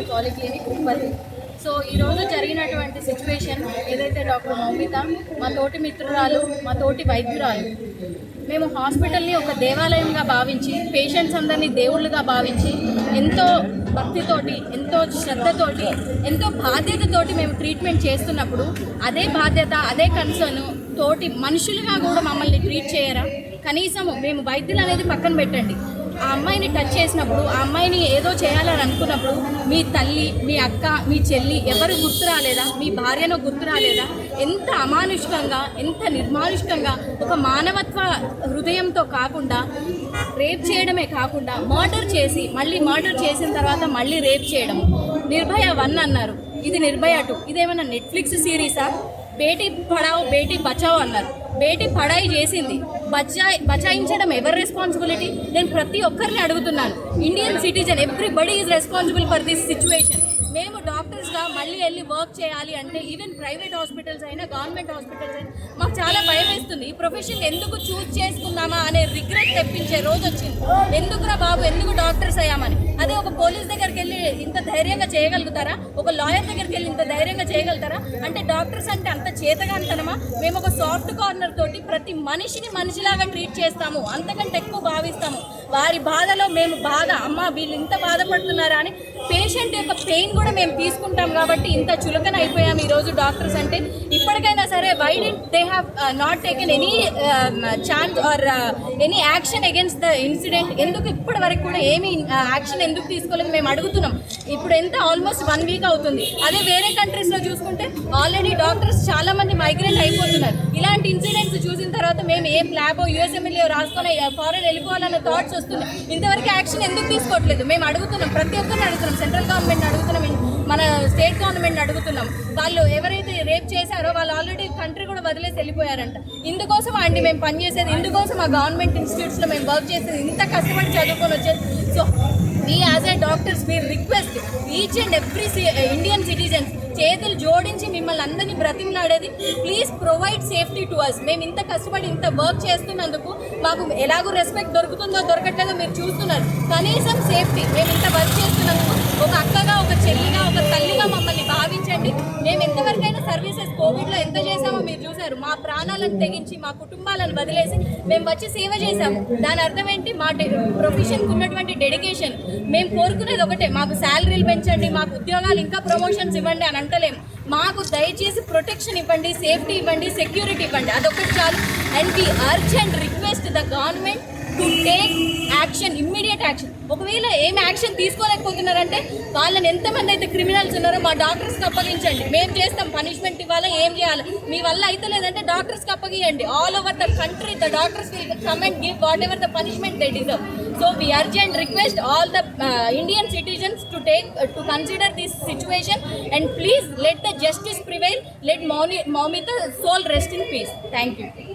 Government polyclinic Uppal. So ఈరోజు జరిగినటువంటి situation ఏదైతే డాక్టర్ మౌమిత మా తోటి మిత్రురాలు, మా తోటి వైద్యురాలు, మేము హాస్పిటల్ని ఒక దేవాలయంగా భావించి, పేషెంట్స్ అందరినీ దేవుళ్ళుగా భావించి, ఎంతో భక్తితోటి, ఎంతో శ్రద్ధతోటి, ఎంతో బాధ్యతతోటి మేము ట్రీట్మెంట్ చేస్తున్నప్పుడు అదే బాధ్యత, అదే కన్సర్న్ తోటి మనుషులుగా కూడా మమ్మల్ని ట్రీట్ చేయరా? కనీసం మేము వైద్యులు అనేది పక్కన పెట్టండి, ఆ అమ్మాయిని టచ్ చేసినప్పుడు, ఆ అమ్మాయిని ఏదో చేయాలని అనుకున్నప్పుడు మీ తల్లి, మీ అక్క, మీ చెల్లి ఎవరు గుర్తు రాలేదా? మీ భార్యను గుర్తు రాలేదా? ఎంత అమానుషికంగా, ఎంత నిర్మానుషికంగా, ఒక మానవత్వ హృదయంతో కాకుండా రేప్ చేయడమే కాకుండా మర్డర్ చేసి, మళ్ళీ మర్డర్ చేసిన తర్వాత మళ్ళీ రేప్ చేయడం. నిర్భయ 1 అన్నారు, ఇది నిర్భయ 2. ఇదేమన్నా నెట్ఫ్లిక్స్ సిరీసా? బేటీ పడావ్ బేటీ బచావ్ అన్నారు, బేటీ పడాయి చేసింది, బచాయించడం ఎవరి రెస్పాన్సిబిలిటీ? నేను ప్రతి ఒక్కరిని అడుగుతున్నాను. Indian citizen everybody is responsible for this situation. మేము డాక్టర్స్గా మళ్ళీ వెళ్ళి వర్క్ చేయాలి అంటే, ఈవెన్ ప్రైవేట్ హాస్పిటల్స్ అయినా, గవర్నమెంట్ హాస్పిటల్స్ అయినా, మాకు చాలా భయం వేస్తుంది. ఈ ప్రొఫెషన్ ఎందుకు చూస్ చేసుకుందామా అనే రిగ్రెట్ తెప్పించే రోజు వచ్చింది. ఎందుకురా బాబు, ఎందుకు డాక్టర్స్ అయ్యామని. అదే ఒక పోలీస్ దగ్గరికి వెళ్ళి ఇంత ధైర్యంగా చేయగలుగుతారా? ఒక లాయర్ దగ్గరికి వెళ్ళి ఇంత ధైర్యంగా చేయగలుగుతారా? అంటే డాక్టర్స్ అంటే అంత చేతగాంతనమా? మేము ఒక సాఫ్ట్ కార్నర్ తోటి ప్రతి మనిషిని మనిషిలాగా ట్రీట్ చేస్తాము, అంతకంటే ఎక్కువ భావిస్తాము. వారి బాధలో మేము బాధ, అమ్మ వీళ్ళు ఇంత బాధపడుతున్నారా అని పేషెంట్ యొక్క పెయిన్ కూడా మేము తీసుకుంటాం. కాబట్టి ఇంత చులకన అయిపోయాము ఈరోజు డాక్టర్స్ అంటే. ఇప్పటికైనా సరే, why didn't they have not taken any chance or any action against the incident? ఎందుకు ఇప్పటి వరకు కూడా ఏమి యాక్షన్ ఎందుకు తీసుకోలేదు మేము అడుగుతున్నాం. ఇప్పుడు ఎంత ఆల్మోస్ట్ 1 వీక్ అవుతుంది. అదే వేరే కంట్రీస్లో చూసుకుంటే ఆల్రెడీ డాక్టర్స్ చాలా మంది మైగ్రేట్ అయిపోతున్నారు. ఇలాంటి ఇన్సిడెంట్స్ చూసిన తర్వాత మేము ఏ ల్యాబో యూఎస్ఎంఎల్ఏ రాసుకొని ఫారెన్ వెళ్ళిపోవాలన్న థాట్స్ వస్తున్నాయి. ఇంతవరకు యాక్షన్ ఎందుకు తీసుకోవట్లేదు మేము అడుగుతున్నాం. ప్రతి ఒక్కరిని అడుగుతున్నాం, సెంట్రల్ గవర్నమెంట్ అడుగుతున్నాం, మన స్టేట్ గవర్నమెంట్ అడుగుతున్నాం. వాళ్ళు ఎవరైతే రేప్ చేశారో వాళ్ళు ఆల్రెడీ కంట్రీ కూడా వదిలేసి వెళ్ళిపోయారంట. ఇందుకోసం అండి మేము పనిచేసేది, ఇందుకోసం ఆ గవర్నమెంట్ ఇన్స్టిట్యూట్స్లో మేము వర్క్ చేసేది, ఇంత కష్టపడి చదువుకొని వచ్చేది. So we as a doctors we request each and every Indian citizens చేతులు జోడించి మిమ్మల్ని అందరినీ బ్రతిమలాడేది, please provide safety to us. మేము ఇంత కష్టపడి ఇంత వర్క్ చేస్తున్నందుకు మాకు ఎలాగో రెస్పెక్ట్ దొరుకుతుందో దొరకట్లేదో మీరు చూస్తున్నారు. కనీసం సేఫ్టీ, మేము ఇంత వర్క్ చేస్తున్నందుకు ఒక అక్కగా, ఒక చెల్లిగా, ఒక తల్లిగా మమ్మల్ని భావించండి. మేము ఎంతవరకైనా సర్వీసెస్ కోవిడ్లో ఎంత చేసామో మీరు చూసారు. మా ప్రాణాలను తెగించి, మా కుటుంబాలను వదిలేసి మేము వచ్చి సేవ చేశాము. దాని అర్థం ఏంటి? మా ప్రొఫెషన్కి ఉన్నటువంటి డెడికేషన్. మేము కోరుకునేది ఒకటే, మాకు శాలరీలు పెంచండి, మాకు ఉద్యోగాలు ఇంకా ప్రమోషన్స్ ఇవ్వండి అని అంటలేము. మాకు దయచేసి ప్రొటెక్షన్ ఇవ్వండి, సేఫ్టీ ఇవ్వండి, సెక్యూరిటీ ఇవ్వండి, అదొకటి చాలు. And we urge and request the government to take action, immediate action. ఒకవేళ ఏం యాక్షన్ తీసుకోలేకపోతున్నారంటే, వాళ్ళని ఎంతమంది అయితే క్రిమినల్స్ ఉన్నారో మా డాక్టర్స్కి అప్పగించండి, మేము చేస్తాం. పనిష్మెంట్ ఇవ్వాలా, ఏం చేయాలి, మీ వల్ల అయితే లేదంటే డాక్టర్స్కి అప్పగియండి. All over the country the doctors will come and give whatever the punishment they deserve. So we urge and request all the Indian citizens to consider this situation and please let the justice prevail. Let Maumita's soul rest in peace. Thank you.